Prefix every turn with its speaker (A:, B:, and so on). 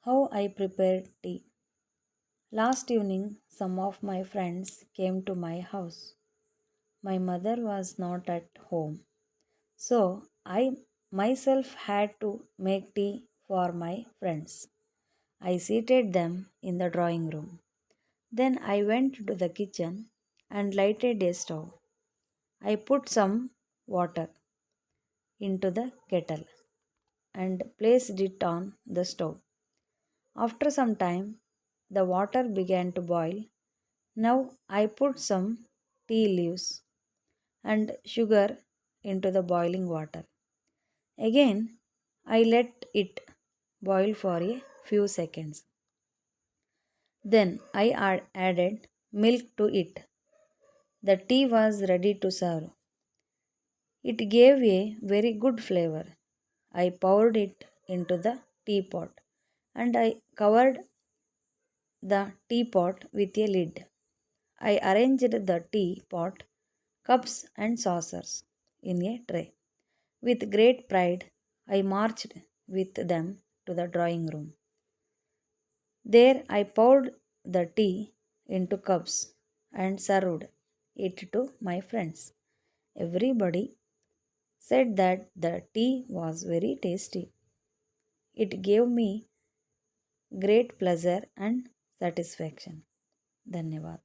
A: How I prepared tea. Last evening, some of my friends came to my house. My mother was not at home, so I myself had to make tea for my friends. I seated them in the drawing room. Then I went to the kitchen and lighted a stove. I put some water into the kettle and placed it on the stove. After some time, the water began to boil. Now I put some tea leaves and sugar into the boiling water. Again, I let it boil for a few seconds. Then I added milk to it. The tea was ready to serve. It gave a very good flavor. I poured it into the teapot and I covered the teapot with a lid. I arranged the teapot, cups, and saucers in a tray. With great pride, I marched with them to the drawing room. There I poured the tea into cups and served it to my friends. Everybody said that the tea was very tasty. It gave me great pleasure and satisfaction. Dhanyavad.